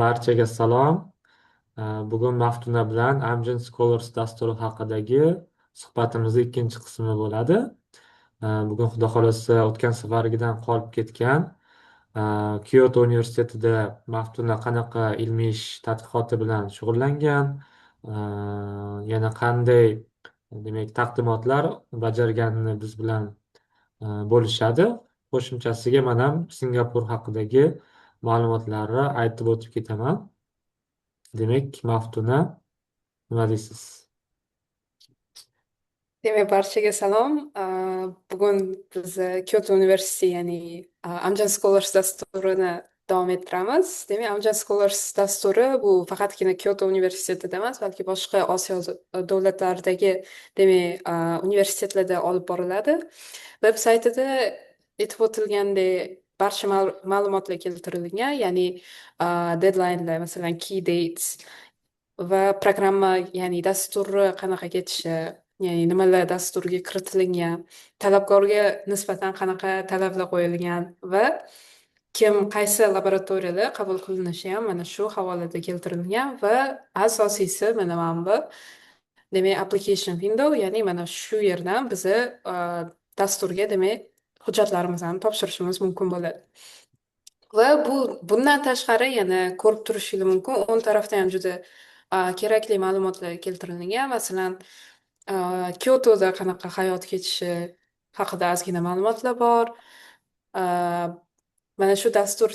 Barchaga salom. Bugun Maftuna bilan Amgen Scholars dasturi haqidagi suhbatimizning ikkinchi qismi bo'ladi. Bugun Xudo xohlasa o'tgan safargidan qolib ketgan Kyoto universitetida Maftuna qanaqa ilmiy ish tadqiqoti bilan shug'ullangan, yana qanday demak taqdimotlar bajarganini biz bilan bo'lishadi. Qo'shimchasiga man ham Singapur haqidagi ma'lumotlarni aytib o'tib ketaman. Demak, Maftuna, nima deysiz? Demek barchaga salom. Bugun biz Kyoto University ya'ni Amgen Scholars dasturini davom ettiramiz. Demak, Amgen Scholars dasturi bu faqatgina Kyoto universitetida emas, balki boshqa Osiyo davlatlaridagi demak universitetlarda olib boriladi. Veb-saytida aytib o'tilgandek barcha ma'lumotlar keltirilgan, ya'ni deadlinelar, masalan, key dates va programma, ya'ni dasturni qanaqa ketishi, ya'ni nimalar dasturga kiritilgan, talabgorga nisbatan qanaqa talablar qo'yilgan va kim qaysi laboratoriyada qabul qilinishi ham mana shu havolada keltirilgan va asosiysi mana bu demak application window, ya'ni mana shu yerdan bizni dasturga demak hujjatlarimizni topshirishimiz mumkin bo'ladi. Va bundan tashqari yana ko'rib turishingiz mumkin, o'ng tarafda ham juda kerakli ma'lumotlar keltirilgan. Masalan, Kyotoda qanaqa hayot kechishi haqida ozgina ma'lumotlar bor. Mana shu dastur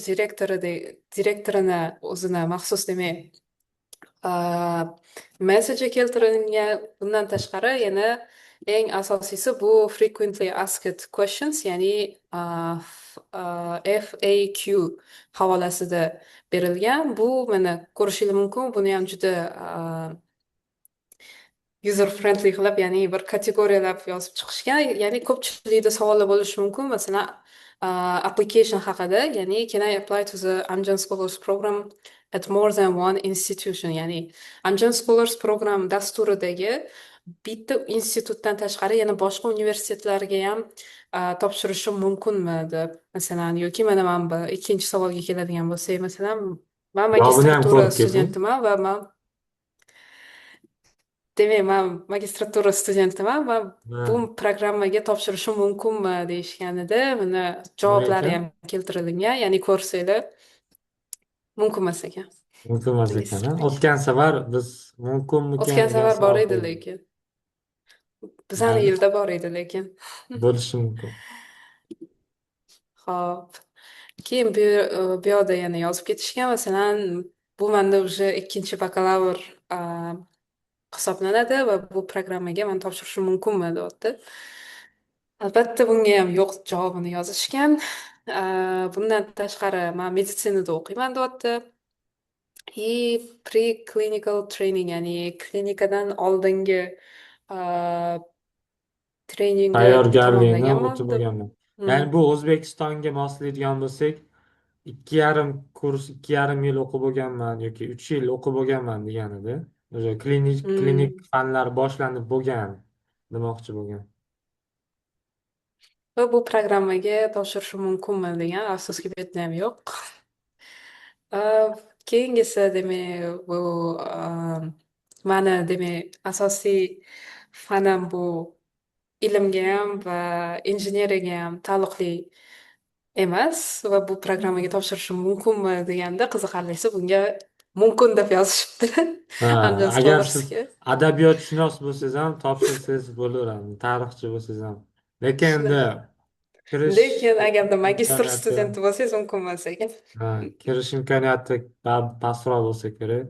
direktorini o'zini maxsus demak messeji keltirilgan. Bundan tashqari yana eng asosiysi bu frequently asked questions, ya'ni FAQ havolasida berilgan. Bu mana ko'rishingiz mumkin. Buni ham juda user friendly qilib, ya'ni bir kategoriyalab yozib chiqishgan. Ya'ni ko'pchilikda savollar bo'lishi mumkin. Masalan, application haqida, ya'ni can I apply to the Amgen Scholars program at more than one institution? Ya'ni Amgen Scholars program dasturidagi bitta institutdan tashqari yana boshqa universitetlarga ham topshirishim mumkinmi deb, masalan, yoki mana bu ikkinchi savolga keladigan bo'lsak, masalan, men Javobini ham magistratura ko'rib keting. studentiman va men magistratura studentiman va bu Ha, programmaga topshirishim mumkinmi deyishganida mana nima javoblari ekan? ham keltirilgan, ya'ni ko'rsanglar mumkin emas ekan. Mumkin emas ekan. Ha? Magistratlik. O'tgan safar biz mumkinmikan O'tgan degan safar bor savol edi qo'ydik. lekin. Bizani Mayli, yilda bor edi lekin. bo'lishi mumkin. Xo'p. Keyin bu yoqda yana yozib ketishgan, masalan, bu menda уже ikkinchi bakalavr hisoblanadi va bu programmaga men topshirishim mumkinmi deyapti. Albatta bunga ham yo'q javobini yozishgan. Bundan tashqari men meditsinada o'qiyman deyapti. Pre-clinical training, ya'ni klinikadan oldingi treningni Tayyorgarlikni tamomlaganman o'tib deb. bo'lganman. Hmm. Ya'ni bu O'zbekistonga moslaydigan bo'lsak, 2,5 yil o'qib bo'lganman yoki 3 yil o'qib bo'lganman deganida. O'sha klinik Hmm. fanlar boshlanib bo'lgan demoqchi bo'lgan. Va bu programmaga topshirishim mumkinmi degan, afsuski bu yerda ham yo'q. Keyingisi demak bu mani demak asosiy fanim bu ilmga ham va injeneriyaga ham taalluqli emas va bu programmaga topshirishim mumkinmi deganda qiziqarlisi bunga mumkin deb yozishibdi Ha, Amgen agar siz Scholars'ga. adabiyotshunos bo'lsangiz ham topshirsangiz bo'laveradi, tarixchi bo'lsangiz ham. Lekin endi kirish Lekin agarda magistr imkoniyati, studenti bo'lsangiz mumkin emas ekan. ha, kirish imkoniyati pastroq bo'lsa kerak.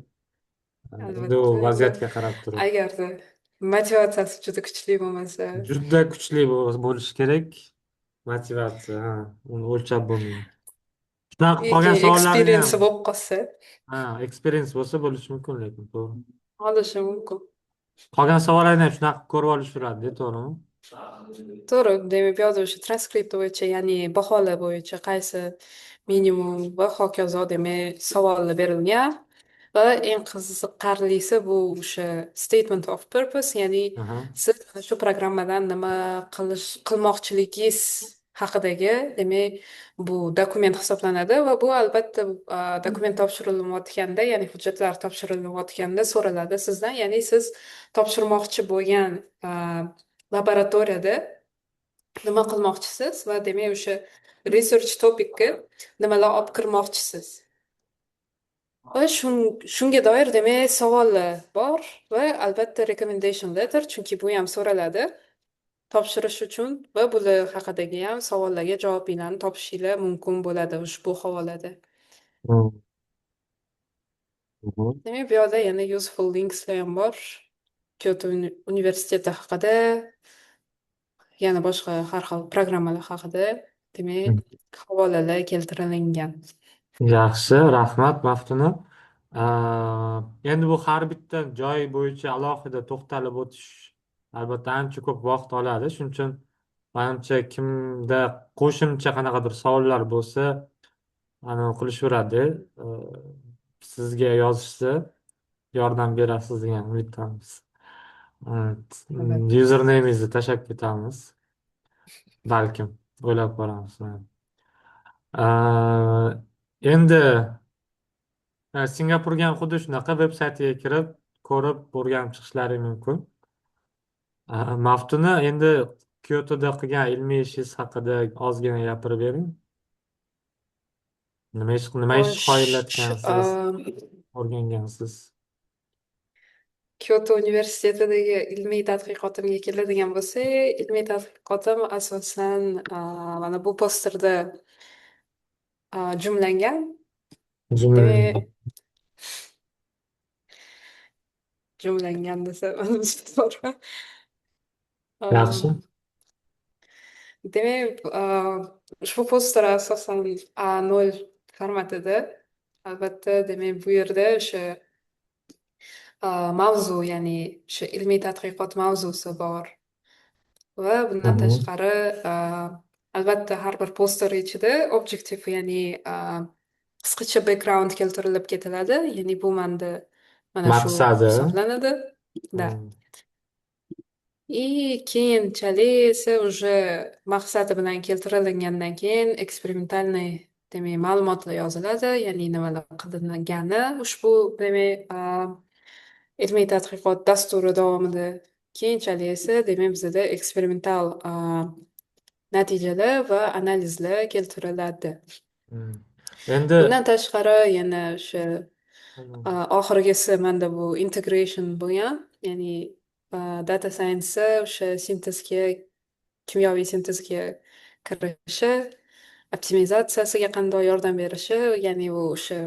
Endi u Albatta, endi vaziyatga qarab turib. agarda motivatsiyasi juda kuchli bo'lmasa, Juda kuchli bo'lishi kerak motivatsiya, ha, uni o'lchab bo'lmaydi. Shunaqa qolgan keyin savollarni ham, experience bo'lib qolsa, ha, experience bo'lsa bo'lishi mumkin, lekin to'g'ri. olishi mumkin. Qolgan savollarni ham shunaqa ko'rib olishadi, to'g'rimi? To'g'ri, demak bu yoqda o'sha transkript bo'yicha, ya'ni baholar bo'yicha qaysi minimum va hokazo demak savollar berilgan. Va eng qiziqarlisi bu o'sha statement of purpose, ya'ni Aha. siz shu programmadan nima qilmoqchiligingiz haqidagi, demak, bu dokument hisoblanadi va bu albatta dokument topshirilayotganda, ya'ni hujjatlar topshirilayotganda so'raladi sizdan, ya'ni siz topshirmoqchi bo'lgan laboratoriyada nima qilmoqchisiz va demak o'sha research topicga nimalar olib kirmoqchisiz. Va shunga doir demak savollar bor va albatta recommendation letter, chunki bu ham so'raladi topshirish uchun va bular haqidagi ham savollarga javobinglarni topishinglar mumkin bo'ladi ushbu havolada. Hmm. Mhm. Demak, bu yoqda yana useful linkslar ham bor. Kyoto universiteti haqida, yana boshqa har xil programmalar haqida demak havolalar keltirilgan. Yaxshi, rahmat Maftuna. Endi bu har bitta joy bo'yicha alohida to'xtalib o'tish albatta ancha ko'p vaqt oladi. Shuning uchun manimcha kimda qo'shimcha qanaqadir savollar bo'lsa, qilishaveradi. Sizga yozishsa yordam berasiz degan umiddamiz. Evet. Albatta. Username'ingizni tashlab ketamiz. Balkim o'ylab ko'ramiz. Endi Singapurga ham xuddi shunaqa veb-saytiga kirib ko'rib o'rganib chiqishlari mumkin. Maftuna, endi Kyotoda qilgan ilmiy ishingiz haqida ozgina gapirib bering. Nima ish Xo'sh, qilayotgansiz, o'rgangansiz? Kyoto universitetidagi ilmiy tadqiqotimga keladigan bo'lsak, ilmiy tadqiqotim asosan mana bu posterda jumlangan. Jumlaning. Demak, jumlangan desa to'g'ri. Yaxshi. Demak, ushbu poster asosan A0 formatida. Albatta, demak, bu yerda o'sha mavzu, ya'ni o'sha ilmiy tadqiqot mavzusi bor. Va bundan Mhm. tashqari, albatta, har bir poster ichida objektiv, ya'ni qisqacha background keltirilib ketiladi. Ya'ni bu mana shu Maqsadi. hisoblanadi. Da. Hmm. И keyinchalik esa уже maqsadi bilan keltirilgandan keyin eksperimentalniy demak ma'lumotlar yoziladi, ya'ni nimalar qilingani ushbu demak ilmiy tadqiqot dasturi davomida. Keyinchalik esa demak bizada eksperimental natijalar va analizlar keltiriladi. Hmm. Endi Bundan tashqari yana o'sha oxirgisi manda bu integration bo'lgan, ya'ni data science o'sha sintezga, kimyoviy sintezga kirishi, optimizatsiyasiga qanday yordam berishi, ya'ni u o'sha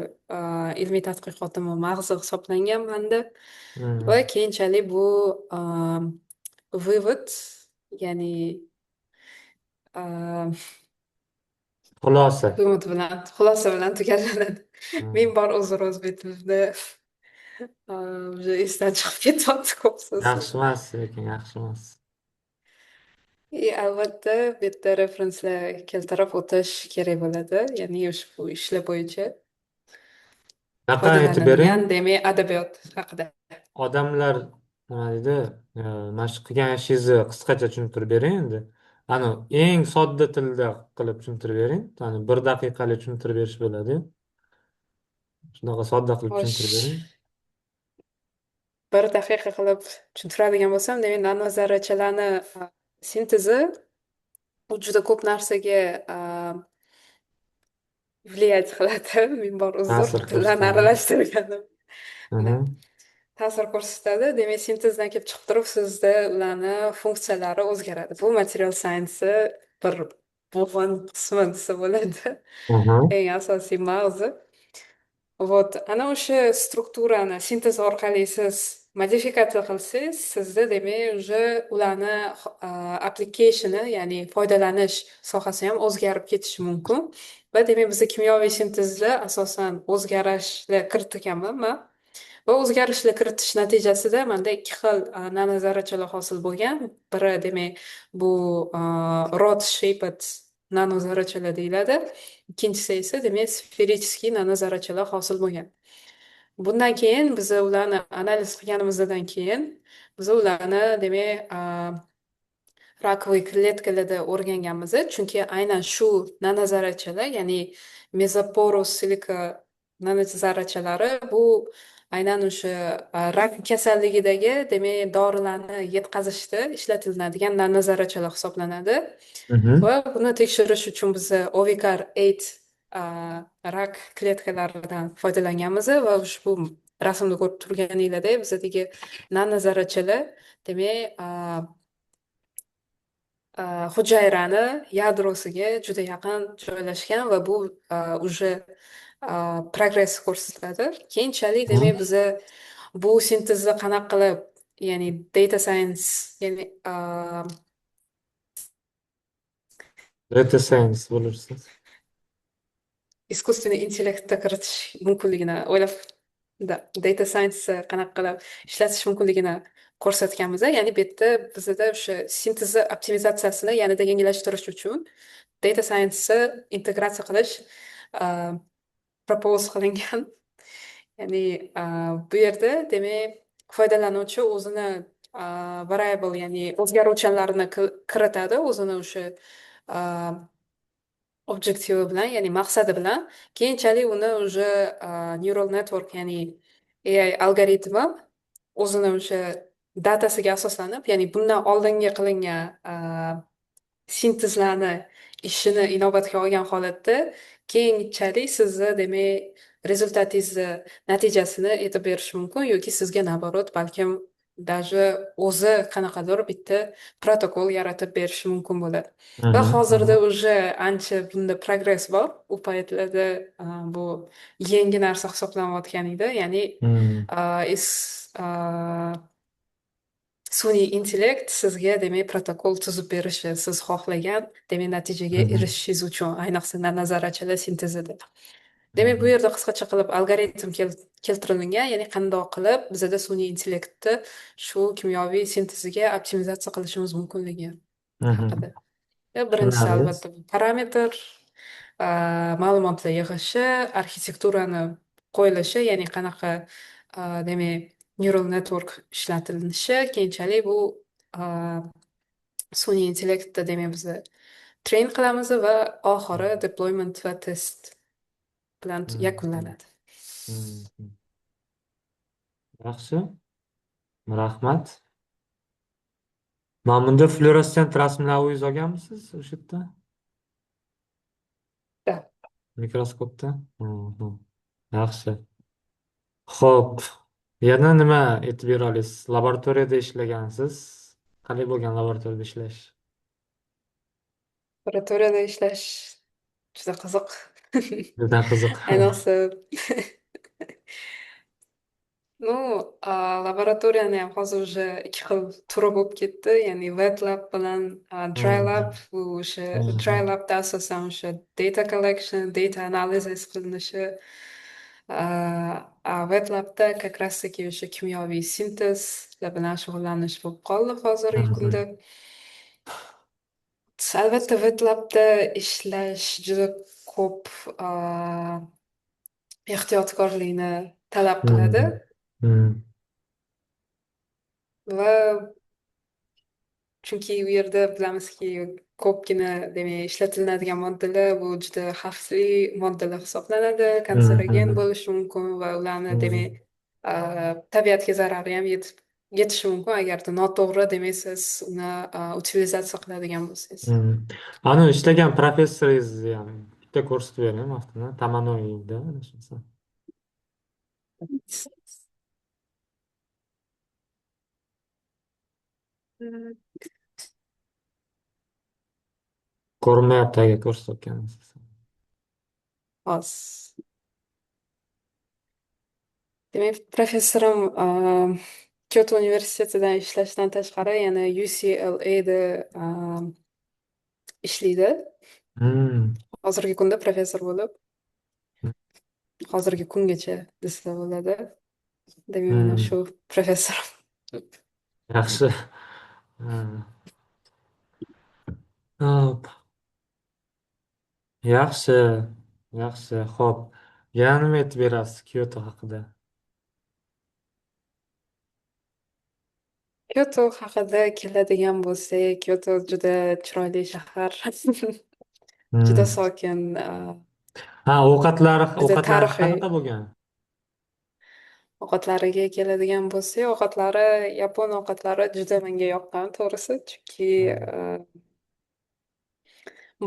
ilmiy tadqiqotim mag'zi hisoblangan manda. Va hmm, keyinchalik bu vывод, ya'ni xulosa. vывод bilan, xulosa bilan tugallanadi. Hmm. Men bor uzr o'zbek tilida уже esdan chiqib ketyapti ko'p so'zlar. Yaxshi emas, lekin yaxshi emas. Albatta, bu yerda referenslar keltirib o'tish kerak bo'ladi, ya'ni ushbu ishlar bo'yicha Bunaqa aytib bering. foydalanilgan demak adabiyot haqida. Odamlar nima deydi, mana shu qilgan ishingizni qisqacha tushuntirib bering endi. Eng sodda tilda qilib tushuntirib bering. 1 daqiqalik tushuntirib berish bo'ladi. Shunaqa sodda qilib tushuntirib Xo'sh, bering. 1 daqiqa qilib tushuntiradigan bo'lsam, demak nanozarrachalarni sintezi u juda ko'p narsaga влиять qiladi. Men bor uzr, Ta'sir tillarni ko'rsatadi. aralashtirganim. Da. Mhm. Ta'sir ko'rsatadi. Demak, sintezdan kelib chiqib turib, sizda ularni funksiyalari o'zgaradi. Bu material science bir muhim qismi desa bo'ladi. Mhm. Eng asosiy mag'zi. Вот, ana o'sha strukturani sintez orqali siz modifikatsiya qilsangiz, sizda demak уже ularni applicationi, ya'ni foydalanish sohasi ham o'zgarib ketishi mumkin. Va demak bizda kimyoviy sintezda asosan o'zgarishlar kiritganman man. Va o'zgarishlar kiritish natijasida manda ikki xil nanozarrachalar hosil bo'lgan. Biri demak bu rod shaped nanozarrachalar deyiladi. Ikkinchisi esa demak sferichskiy nanozarrachalar hosil bo'lgan. Bundan keyin biz ularni analiz qilganimizdan keyin biz ularni demak rakoviy kletkalarda o'rganganmiz, chunki aynan shu nanozarrachalar, ya'ni mezoporos silika nanozarrachalari bu aynan o'sha rak kasalligidagi demak dorilarni yetkazishda ishlatiladigan nanozarrachalar hisoblanadi. Mhm. Va buni tekshirish uchun biz ovikar 8 rak kletkalaridan foydalanganmiz va ushbu rasmda ko'rib turganinglardek bizdagi nanozarrachalar demak hujayrani yadrosiga juda yaqin joylashgan va bu уже progress ko'rsatadi. Keyinchalik demak biza bu sintezni qanaqa qilib, ya'ni data science, ya'ni Data science bo'lursiz. искусственный intellektda kiritish mumkinligini o'ylab, data science qanaqa qilib ishlatish mumkinligini ko'rsatganmiz. Ya'ni bu yerda bizda o'sha sintezni optimizatsiyasini yanada yengillashtirish uchun data science'ni integratsiya qilish uh, propose qilingan. Ya'ni bu yerda demak foydalanuvchi o'zini variable, ya'ni o'zgaruvchanlarni kiritadi o'zini o'sha objektivi bilan, ya'ni maqsadi bilan. Keyinchalik uni уже neural network, ya'ni AI algoritmi o'zini o'sha datasiga asoslanib, ya'ni bundan oldingi qilingan sintezlarni ishini inobatga olgan holatda keyinchalik sizni demak rezultatingizni natijasini aytib berishi mumkin, yoki sizga naоборот balkim даже o'zi qanaqadir bitta protokol yaratib berishi mumkin bo'ladi. Va Mhm, hozirda mhm. уже ancha bunda progress bor. U paytlarda bu yangi narsa hisoblanayotgan edi, ya'ni Hmm. is sun'iy intellekt sizga demak protokol tuzib berishi, siz xohlagan demak natijaga Mhm, erishishingiz uchun, ayniqsa nazarrachalar sintezida. Demak, bu mhm, yerda qisqacha qilib algoritm keltirilgan, ya'ni qandoq qilib bizada sun'iy intellektni shu kimyoviy sinteziga optimizatsiya qilishimiz mumkinligi mhm. haqida. Birinchisi Tushunarli. albatta parametr, ma'lumotlar yig'ishi, arxitekturani qo'yilishi, ya'ni qanaqa demak neural network ishlatilishi, keyinchalik bu sun'iy intellektda demak biz train qilamiz va oxiri deployment va test bilan Mhm, yakunlanadi. mhm. Yaxshi, rahmat. Mana bunda fluoressent rasmlar o'zingiz olganmisiz o'sha yerda? Da. Mikroskopda? Mhm. Yaxshi. Xo'p, yana nima aytib bera olasiz? Laboratoriyada ishlagansiz. Qanday bo'lgan laboratoriyada ishlash? Laboratoriyada ishlash juda qiziq. Juda qiziq. Ayniqsa, ну, laboratoriyani ham hozir уже ikki xil turi bo'lib ketdi. Ya'ni wet lab bilan dry lab. Mhm, Bu o'sha dry mhm, labda asosan o'sha data collection, data analysis qilinishi. Wet labda как раз таки o'sha kimyoviy sintez bilan shug'ullanish bo'lib qoldi hozirgi kunda. mhm, Albatta, wet labda ishlash juda ko'p ehtiyotkorlikni talab qiladi mhm, mhm, va chunki u yerda bilamizki, ko'pgina demak ishlatiladigan moddalar bu juda xavfli moddalar hisoblanadi, kanserogen mhm, bo'lishi mumkin va ularni mhm, demak tabiatga zarari ham yetishi mumkin agarda noto'g'ri demak siz uni utilizatsiya qiladigan bo'lsangiz. mhm. Ani ishlagan professoringizni ham bitta ko'rsatib bering vaqtini. Tamanoiyda adashmasam. Ko'rinmayapti agar ko'rsatgansiz. Hozir demak, professorim Kyoto universitetidan ishlashdan tashqari yana UCLAda ishlaydi. Hmm, Hozirgi kunda professor bo'lib, hozirgi kungacha desa bo'ladi. Demak, mana hmm. shu professor. Yaxshi. Ha. Hop. Yaxshi. Yaxshi. Xo'p. Yana nima aytib berasiz Kyoto haqida? Kyoto haqida keladigan bo'lsak, Kyoto juda chiroyli shahar. Juda Hmm. sokin, Ha, juda ovqatlari tarixiy. qanaqa bo'lgan? Ovqatlariga keladigan bo'lsak, yapon ovqatlari juda menga yoqqan, to'g'risi. Chunki Hmm.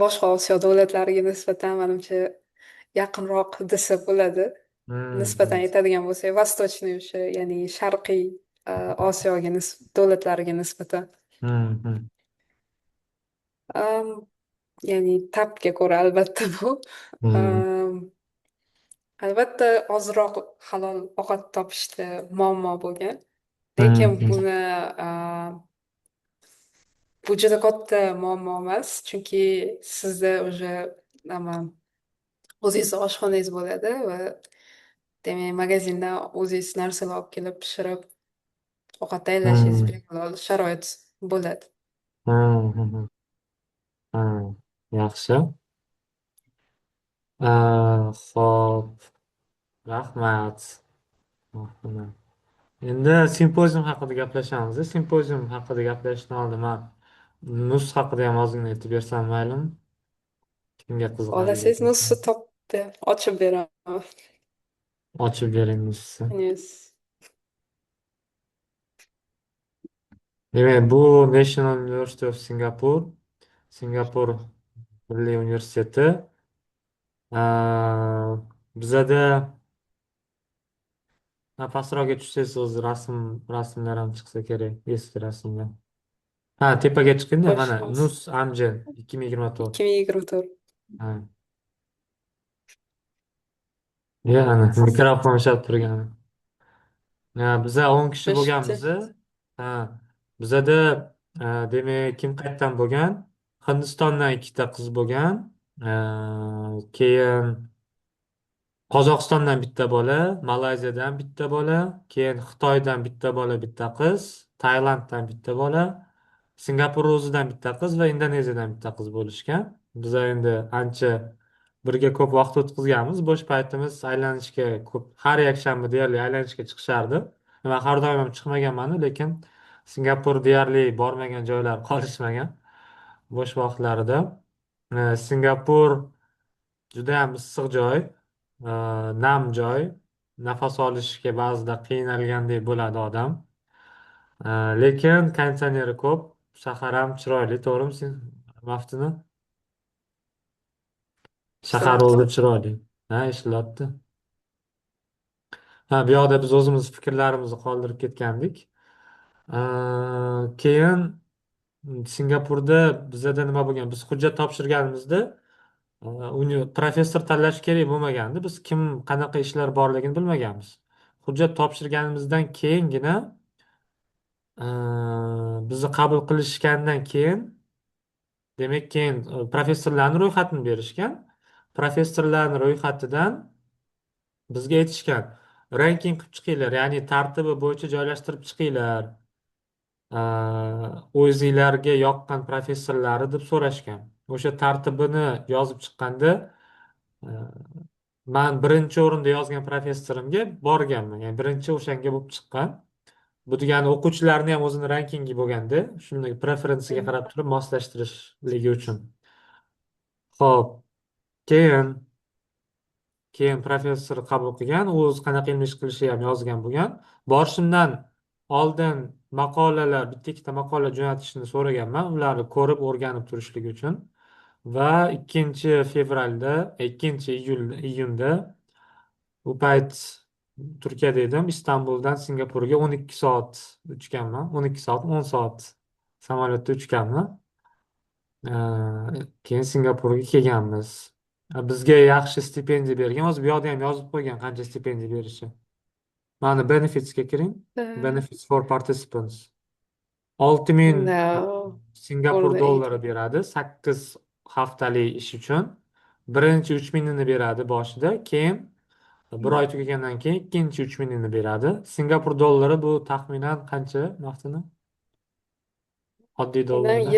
boshqa Osiyo davlatlariga nisbatan manimcha yaqinroq desa bo'ladi. Hmm. Nisbatan aytadigan bo'lsak, vostochniy o'sha, ya'ni sharqiy Osiyoga davlatlariga nisbatan. Hmm. Hmm. Am, ya'ni ta'bga ko'ra albatta bu. Hmm. Am, albatta ozroq halol ovqat topishda muammo bo'lgan. Hmm. Lekin Hmm. bu juda katta muammo emas, chunki sizda o'sha nima o'zingizni oshxonangiz bo'ladi va demak magazindan o'zingiz narsalar olib kelib pishirib ovqat tayyorlashingiz Hmm. bemalol sharoit bo'ladi. Hmm. Hmm. Hmm. Yaxshi. Xo'p, rahmat. Rahmat. Endi simpozium haqida gaplashamiz. Simpozium haqida gaplashishdan oldin man nus haqida ham ozgina aytib bersam maylimi? Kimga qiziqarli Xohlasangiz bo'lsa. nusni topib ochib beraman. Ochib bering nusni. News. Demak, bu National University of Singapore, Singapur Milliy universiteti. Bizada pastroqga tushsangiz o'zi rasmlar ham chiqsa kerak, eski rasmlar. Ha, tepaga chiqindi, mana Boshqa Nus Amgen 2024. 2024 Ha, yana mikrofon ushlab turgani. Biza 10 kishi ishchi. bo'lganmiz. Ha, bizada demak kim qayerdan bo'lgan? Hindistondan ikkita qiz bo'lgan. Keyin Qozog'istondan bitta bola, Malayziyadan bitta bola, keyin Xitoydan bitta bola, bitta qiz, Tailanddan bitta bola, Singapur o'zidan bitta qiz va Indoneziyadan bitta qiz bo'lishgan. Biz endi ancha birga ko'p vaqt o'tkazganmiz. Bo'sh paytimiz aylanishga ko'p, har yakshanba deyarli aylanishga chiqishardi. Man har doim ham chiqmaganman, lekin Singapur deyarli bormagan joylar qolishmagan bo'sh vaqtlarida. Singapur juda ham issiq joy, nam joy, nafas olishga ba'zida qiynalgandek bo'ladi odam. Lekin konditsioneri ko'p, shahar ham chiroyli, to'g'rimi, Maftuna? Shahar Ishlayapti. o'zi chiroyli. Ha, ishlayapti. Ha, bu yoqda biz o'zimiz fikrlarimizni qoldirib ketgandik. Keyin Singapurda bizada nima bo'lgan? Biz hujjat topshirganimizda professor tanlash kerak bo'lmagandi. Biz kim qanaqa ishlar borligini bilmaganmiz. Hujjat topshirganimizdan keyingina bizni qabul qilishgandan keyin demak keyin professorlarni ro'yxatini berishgan. Professorlarni ro'yxatidan bizga aytishgan ranking qilib chiqinglar, ya'ni tartibi bo'yicha joylashtirib chiqinglar. O'zinglarga yoqqan professorlari deb so'rashgan. O'sha tartibini yozib chiqqanda man birinchi o'rinda yozgan professorimga borganman. Ya'ni birinchi o'shanga bo'lib chiqqan. Bu degani o'quvchilarni ham o'zini rankingi bo'lganda, shunday preferensiga Mm. qarab turib moslashtirishligi uchun. Xo'p, keyin professor qabul qilgan, u o'zi qanaqa ilmiy ish qilishi ham yozgan bo'lgan. Borishimdan oldin bitta ikkita maqola jo'natishni so'raganman, ularni ko'rib o'rganib turishligi uchun. Va 2 fevralda, 2 iyunda u payt Turkiyada edim. Istanbuldan Singapurga 12 soat uchganman. 12 soat, 10 soat samolyotda uchganman. Keyin Singapurga kelganmiz. Bizga yaxshi stipendiya bergan. O'zi bu yoqda ham yozib qo'ygan qancha stipendiya berishi. Mana benefitsga kiring. Benefits for participants. 6 ming No, Singapur burada iyi. dollari beradi 8 haftalik ish uchun. Birinchi 3 mingini beradi boshida, keyin bir oy tugagandan keyin ikkinchi 3 mingini beradi. Singapur dollari bu taxminan qancha vaqtini? Oddiy Buni dollarda.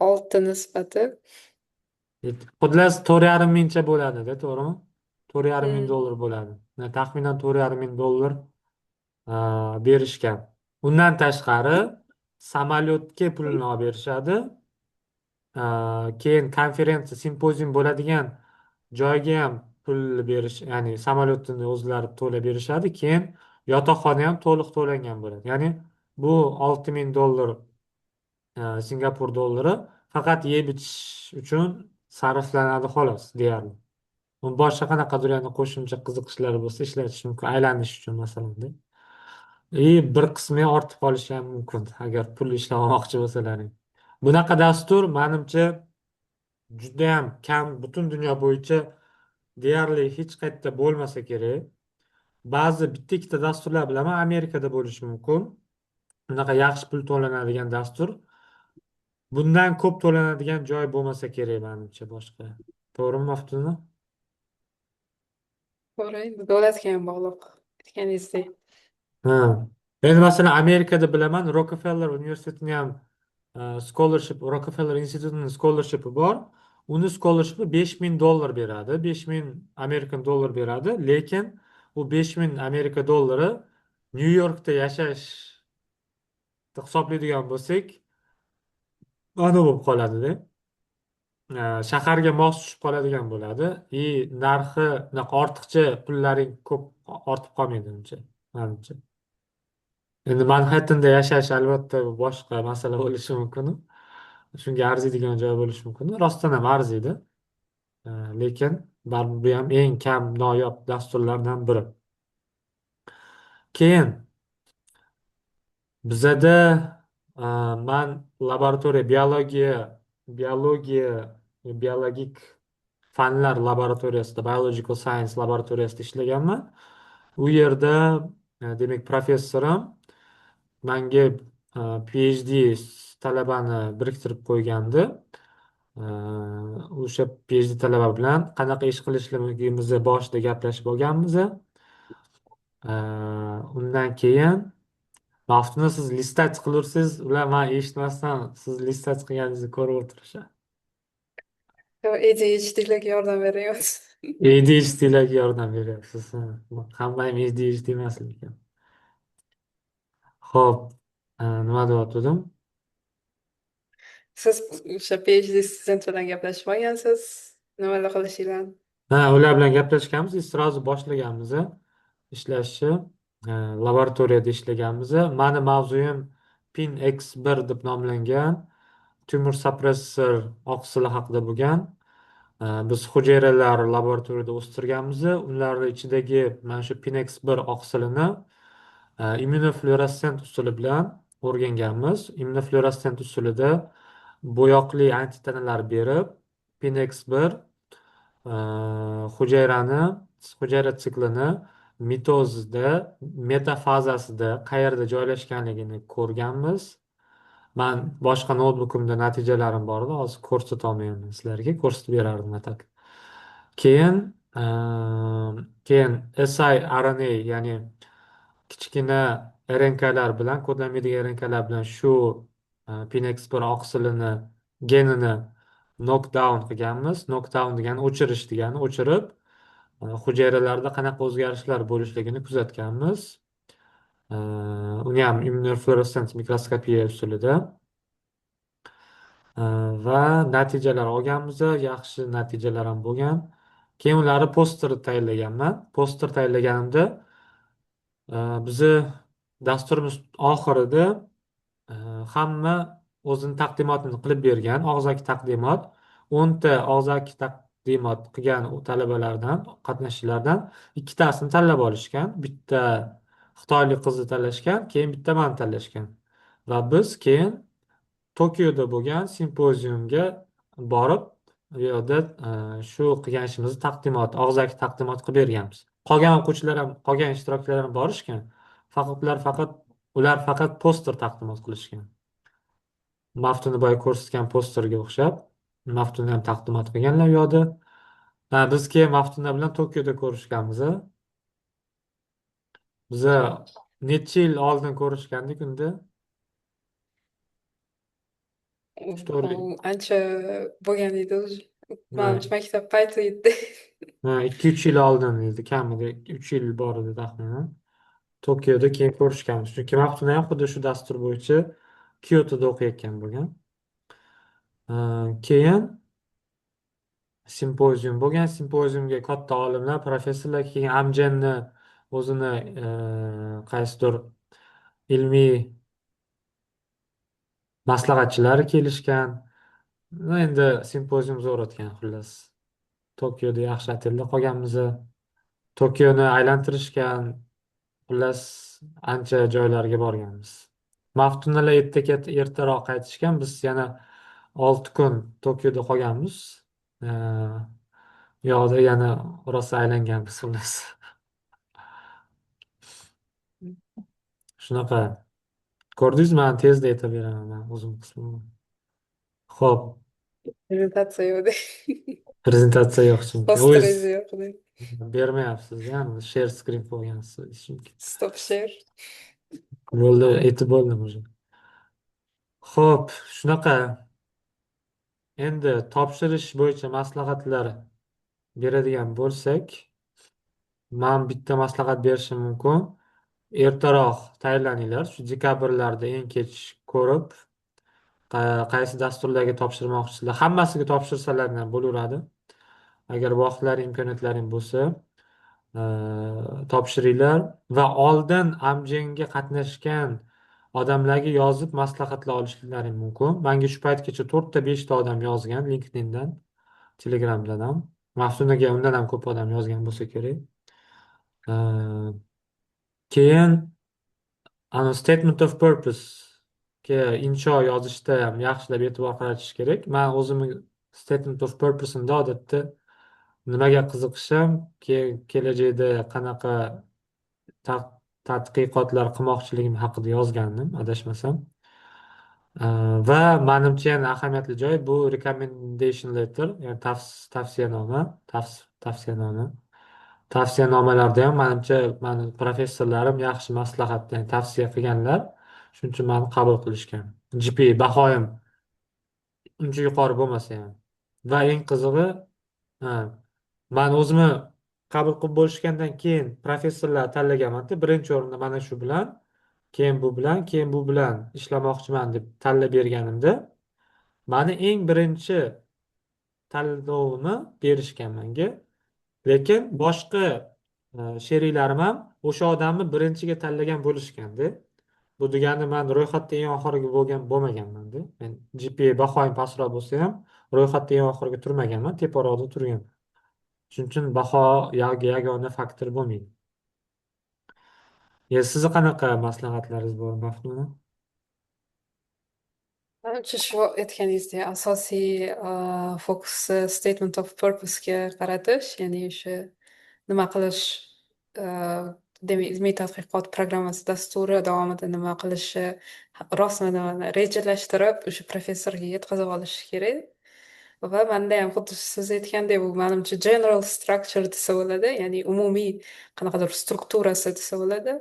7/6 nisbati. Xullas 4,5 mingcha bo'ladida, to'g'rimi? 4,5 ming Mm. dollar bo'ladi. Taxminan 4,5 ming dollar berishgan. Undan tashqari samolyotga pulini olib berishadi. Keyin konferensiya, simpozium bo'ladigan joyga ham pul berish, ya'ni samolyotni o'zlari to'lab berishadi. Keyin yotoqxona ham to'liq to'langan bo'ladi. Ya'ni bu $6,000 Singapur dollari faqat yeb ichish uchun sarflanadi xolos deyarli. Boshqa qanaqadir yana qo'shimcha qiziqishlar bo'lsa ishlatish mumkin, aylanish uchun masalan. Bir qismi ortib qolishi ham mumkin agar pul ishlamamoqchi bo'lsalaring. Bunaqa dastur manimcha judayam kam, butun dunyo bo'yicha deyarli hech qayerda bo'lmasa kerak. Ba'zi bitta ikkita dasturlar bilaman, Amerikada bo'lishi mumkin. Bunaqa yaxshi pul to'lanadigan dastur. Bundan ko'p to'lanadigan joy bo'lmasa kerak menimcha boshqa. To'g'rimi, Maftuna? To'g'ri, endi davlatga ham bog'liq aytganingizdek. Ha. Endi masalan Amerikada bilaman, Rockefeller universitetini ham Rockefeller institutining scholarshipi bor. Uni scholarshipi $5,000 beradi. 5,000 Amerikan dollar beradi. Lekin u 5,000 Amerika dollari New Yorkda yashash hisoblaydigan bo'lsak, mana bo'lib qoladi-da. Shaharga mos tushib qoladigan bo'ladi. Narxi bunaqa ortiqcha pullaring ko'p ortib qolmaydi uncha, menimcha. Endi Manhattanda yashash albatta boshqa masala bo'lishi mumkin. Shunga arziydigan joy bo'lishi mumkin. Rostdan ham arziydi. Lekin baribir bu ham eng kam noyob dasturlardan biri. Keyin bizada man laboratoriya biologik fanlar laboratoriyasida, biological science laboratoriyasida ishlaganman. U yerda demak professorim menga PhD talabani biriktirib qo'ygandi. O'sha PhD talaba bilan qanaqa ish qilishligimizni boshida gaplashib olganmiz. Undan keyin Maftuna siz listat qilursiz, ular man eshitmasdan siz listat qilganingizni ko'rib o'tirishadi. ADHDlarga yordam beryapsiz. ADHDlarga yordam beryapsiz. Hamma ham ADHD emas lekin. Xo'p, nima deyotgandim? Siz o'sha PhD student bilan gaplashib olgansiz, nimalar qilishinglarni. Ular bilan gaplashganmiz, sразу boshlaganmiz ishlashni. Laboratoriyada ishlaganmiz. Mani mavzuyim PIN-X1 deb nomlangan tumor suppressor oqsili haqida bo'lgan. Biz hujayralar laboratoriyada o'stirganmiz. Ular ichidagi mana shu PIN-X1 oqsilini immunofluoressent usuli bilan o'rganganmiz. Immunofluoressent usulida bo'yoqli antitanalar berib, PIN-X1 hujayra siklini mitozda, metafazasida qayerda joylashganligini ko'rganmiz. Man boshqa noutbukimda natijalarim bor edi, hozir ko'rsata olmayman sizlarga, ko'rsatib berardim atak. Keyin siRNA, ya'ni kichkina RNKlar bilan, kodlanmaydigan RNKlar bilan shu PIN-X1 oqsilini genini knockdown qilganmiz. Knockdown degani o'chirish degani, o'chirib hujayralarda qanaqa o'zgarishlar bo'lishligini kuzatganmiz. Uni ham immunofluorescent mikroskopiya usulida va natijalar olganmiz. Yaxshi natijalar ham bo'lgan. Keyin ularni poster tayyorlaganman. Poster tayyorlaganimda bizni dasturimiz oxirida hamma o'zini taqdimotini qilib bergan, og'zaki taqdimot. 10 ta og'zaki taqdimot qilgan talabalardan, qatnashchilardan ikkitasini tanlab olishgan. Bitta xitoylik qizni tanlashgan, keyin bitta mani tanlashgan. Va biz keyin Tokioda bo'lgan simpoziumga borib, u yerda shu qilgan ishimizni og'zaki taqdimot qilib berganmiz. Qolgan o'quvchilar ham, qolgan ishtirokchilar ham borishgan. Ular faqat poster taqdimot qilishgan. Maftuni boya ko'rsatgan posterga o'xshab, Maftuni ham taqdimot qilganlar u yoqda. Biz keyin Maftuna bilan Tokioda ko'rishganmiz. Biza necha yil oldin ko'rishgandik unda. U ancha bo'lgan edi o'zi. Manimcha maktab paytida. 2-3 yil oldin edi, kamida 3 yil bor edi taxminan. Tokioda keyin ko'rishganmiz. Chunki Maftuna ham xuddi shu dastur bo'yicha Kyotoda o'qiyotgan bo'lgan. Keyin simpozium bo'lgan. Simpoziumga katta olimlar, professorlar, keyin Amjenni o'zini qaysidir ilmiy maslahatchilari kelishgan. Endi simpozium zo'r o'tgan xullas. Tokioda yaxshi otelda qolganmiz. Tokioni aylantirishgan. Xullas ancha joylarga borganmiz. Maftunalar ertaroq qaytishgan. Biz yana 6 kun Tokioda qolganmiz. U yoqda yana rosa aylanganmiz xullas. Shunaqa. Ko'rdingizmi? Men tezda aytaberaman men o'zim qismimni. Xo'p, Prezentatsiya yo'q. prezentatsiya yo'q chunki. O'zingiz Posterezi yo'q. bermayapsiz-da, share screen qo'ygansiz chunki. Stop share. Bo'ldi, aytib bo'ldim уже. Xo'p, shunaqa. Endi topshirish bo'yicha maslahatlar beradigan bo'lsak, men bitta maslahat berishim mumkin. Ertaroq tayyorlaninglar. Shu dekabrlarda eng kech ko'rib, qaysi dasturlarga topshirmoqchisizlar. Hammasiga topshirsalar ham bo'laveradi. Agar vaqtlaring, imkoniyatlaring bo'lsa, e, topshiringlar va oldin Amjenga qatnashgan odamlarga yozib maslahatlar olishlaring mumkin. Menga shu paytgacha 4 ta 5 ta odam yozgan LinkedIndan, Telegramdan ham. Maftunaga undan ham ko'p odam yozgan bo'lsa kerak. E, Keyin statement of purpose ga insho yozishda ham yaxshilab e'tibor qaratish kerak. Men o'zimni statement of purpose'imda odatda nimaga qiziqishim, kelajakda qanaqa ta- tadqiqotlar qilmoqchiligim haqida yozgandim, adashmasam. Va menimcha yana ahamiyatli joy bu recommendation letter, ya'ni tavsiyanoma, tavsiyanoma. Tavsiyanomalarda ham menimcha mani professorlarim yaxshi maslahat, ya'ni tavsiya qilganlar. Shuning uchun meni qabul qilishgan. GPA bahoyim uncha yuqori bo'lmasa ham. Va eng qizig'i, ha, man o'zimni qabul qilib bo'lishgandan keyin professorlar tanlaganman-da, birinchi o'rinda mana shu bilan, keyin bu bilan, keyin bu bilan ishlamoqchiman deb tanlab berganimda, mani eng birinchi tanlovni berishgan menga. Lekin boshqa sheriklarim ham o'sha odamni birinchiga tanlagan bo'lishganda. Bu degani man ro'yxatda eng oxirgi bo'lmaganman-da. Men GPA bahoim pastroq bo'lsa ham ro'yxatda eng oxirgi turmaganman, teparoqda turgan. Shuning uchun baho yagona faktor bo'lmaydi. Sizni qanaqa maslahatlaringiz bor, Maftuna? Manimcha shu aytganingizdek asosiy fokusi statement of purpose'ga qaratish, ya'ni o'sha nima qilish, demak, ilmiy tadqiqot programmasi dasturi davomida nima qilishi rostmi nimani rejalashtirib o'sha professorga yetkazib olish kerak. Va manda ham xuddi siz aytgandek bu manimcha general structure desa bo'ladi, ya'ni umumiy qanaqadir strukturasi desa bo'ladi.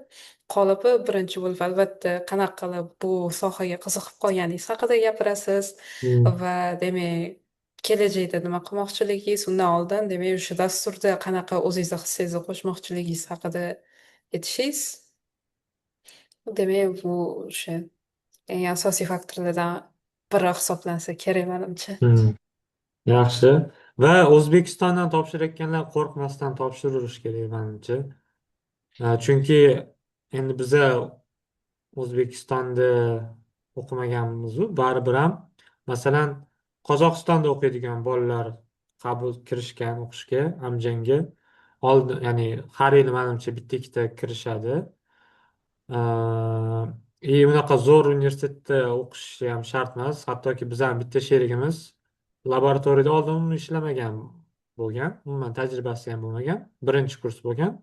Qolipi birinchi bo'lib albatta qanaqa qilib bu sohaga qiziqib qolganingiz haqida gapirasiz Hmm. va demak kelajakda nima qilmoqchiligingiz, undan oldin demak o'sha dasturda qanaqa o'zingizni hissangizni qo'shmoqchiligingiz haqida aytishingiz. Demak bu o'sha eng asosiy faktorlardan biri hisoblansa kerak manimcha. Hmm. Yaxshi. Va O'zbekistondan topshirayotganlar qo'rqmasdan topshiraverish kerak menimcha. Chunki endi biza O'zbekistonda o'qimaganmiz-u, baribir ham masalan Qozog'istonda o'qiydigan bolalar qabul kirishgan o'qishga, Amjanga. Oldin, ya'ni har yili menimcha bitta ikkita kirishadi. Unaqa zo'r universitetda o'qishi ham shart emas. Hattoki biz ham bitta sherigimiz laboratoriyada oldin umuman ishlamagan bo'lgan, umuman tajribasi ham bo'lmagan, birinchi kurs bo'lgan.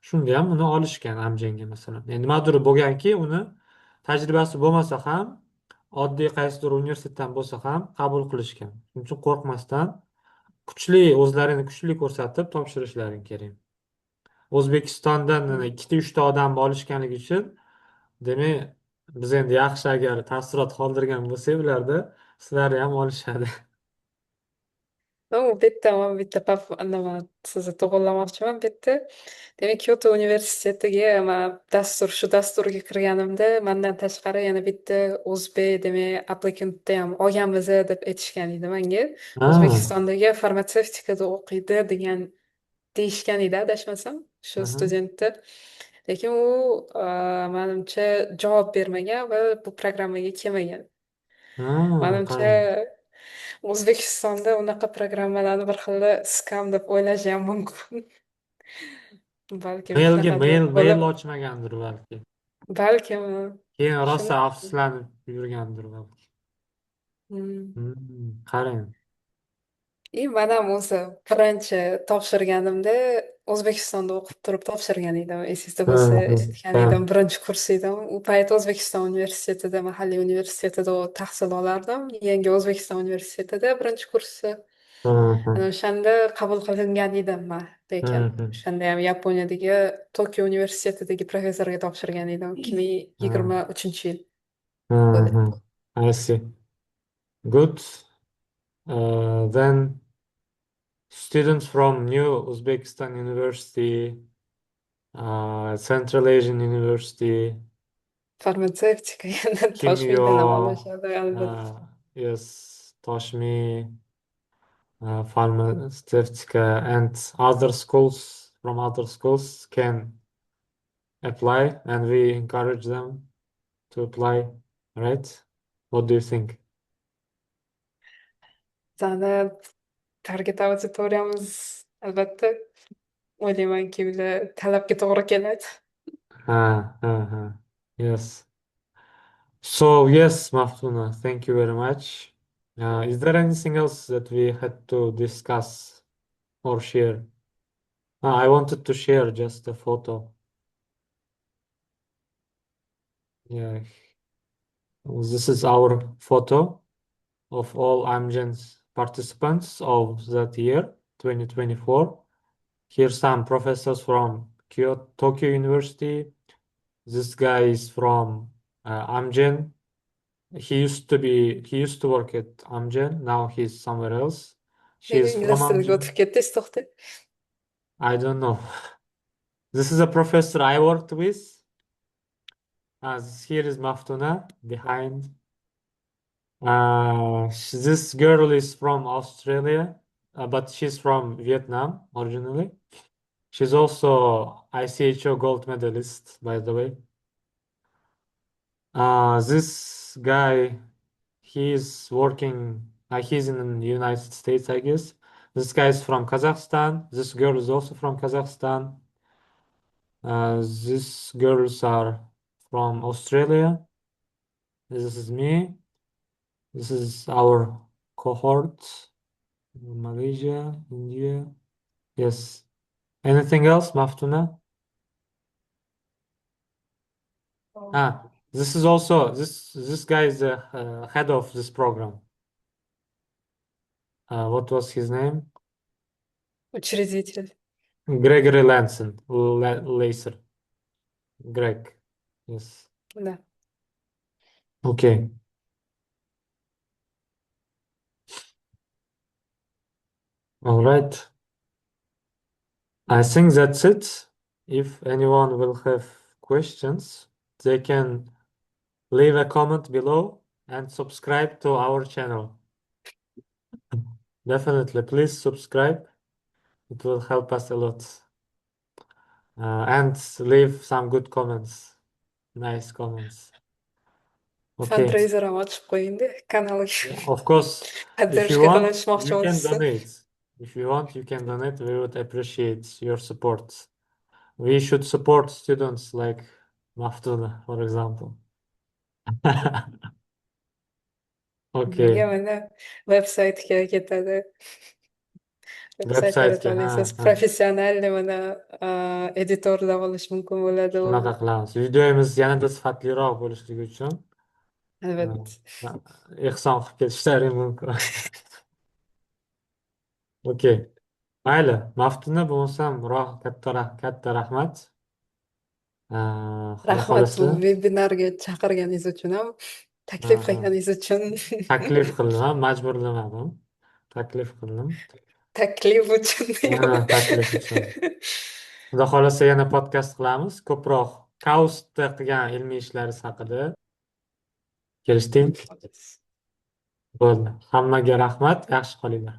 Shunda ham uni olishgan Amjanga masalan. Endi nimadir bo'lganki, uni tajribasi bo'lmasa ham, oddiy qaysidir universitetdan bo'lsa ham qabul qilishgan. Shuning uchun qo'rqmasdan o'zlarini kuchli ko'rsatib topshirishlaring kerak. O'zbekistondan ikkita uchta odam olishganligi uchun, demak, biz endi yaxshi agar taassurot qoldirgan bo'lsak ularda, sizlarni ham olishadi. bitta nima sizni to'g'rilamoqchiman bitta. Demak, Kyoto universitetiga man shu dasturga kirganimda mandan tashqari yana bitta o'zbek demak applikantni ham olganmiz deb aytishgan edi menga. Ah, O'zbekistondagi farmatsevtikada o'qiydi degan deyishgan edi adashmasam shu aha. studentni. Lekin u manimcha javob bermagan va bu programmaga kelmagan. Manimcha Qarang. O'zbekistonda unaqa programmalarni bir xil skam deb o'ylashi ham mumkin. Balkim Mailga shunaqadir mail bo'lib, ochmagandir balki. balkim Keyin rosa shuni afsuslanib yurgandir balki. hmm. Qarang. Man ham o'zi birinchi topshirganimda O'zbekistonda o'qib turib topshirgan edim. Esingizda Ha, bo'lsa ha, eshitgan ha, edim, birinchi kurs edim. U payt O'zbekiston universitetida, mahalliy universitetida tahsil olardim. Yangi O'zbekiston universitetida birinchi kursni ha, ha, ana o'shanda qabul qilingan edim man. ha, Lekin ha, o'shanda ham Yaponiyadagi Tokio universitetidagi professorga topshirgan edim. ikki ming ha, yigirma uchinchi yil ha, bo'ladi. ha. I see. Good. Then students from New Uzbekistan University, Central Asian University, Farmatsevtika yana Toshkentdan ham Kimyo, olishadi albatta. yes, Toshmi, Pharmaceutica, and other schools from other schools can apply, and we encourage them to apply, right? What do you think? Bizani target auditoriyamiz albatta o'ylaymanki ular talabga to'g'ri keladi. Yes. So, yes, Maftuna, thank you very much. Is there anything else that we had to discuss or share? I wanted to share just a photo. Yeah, this is our photo of all Amgen's participants of that year, 2024. Here's some professors from Kyoto, Tokyo University. This guy is from Amgen. He used to work at Amgen. Now he's somewhere else. Nega She's from ingliz tiliga Amgen. o'tib ketdingiz, to'xta. I don't know. This is a professor I worked with. Here is Maftuna behind. This girl is from Australia, but she's from Vietnam originally. She's also ICHO gold medalist, by the way. This guy, he's working, he's in the United States, I guess. This guy is from Kazakhstan. This girl is also from Kazakhstan. These girls are from Australia. This is me. This is our cohort. Malaysia, India. Yes. Anything else, Maftuna? This is also this guy is the head of this program. What was his name? Учредитель. Gregory Lanson, Laser. Greg. Yes. Да. Okay. All right. I think that's it. If anyone will have questions, they can leave a comment below and subscribe to our channel. Definitely, please subscribe. It will help us a lot. And leave some good comments. Nice comments. Okay. Fundraiser ham ochib qo'ying-da kanalga. Yeah, of course, if you Поддержка want, qilishmoqchi you can bo'lsa. donate. If you want, you can donate. We would appreciate your support. We should support students like Maftuna, for example. Nega Okay. mana veb-saytga ketadi. Veb-saytlarda Website-ga, tanlaysiz, professional mana editorlar olish mumkin bo'ladi u. shunaqa qilamiz. Videomiz yanada sifatliroq bo'lishligi uchun Albatta. ehson qilib ketishlari mumkin. Okey. Mayli, Maftuna bo'lmasam, katta rahmat. Xudo Rahmat bu xohlasa. vebinarga chaqirganingiz uchun ham, Ha, taklif ha. qilganingiz uchun. Taklif qildim, majburlamadim. taklif qildim. Taklif uchun Ha, taklif uchun. Xudo xohlasa yana podkast qilamiz. Ko'proq Kaustda qilgan ilmiy ishlari haqida. Kelishdingmi? Bo'ldi. Hammaga rahmat. Yaxshi qolinglar.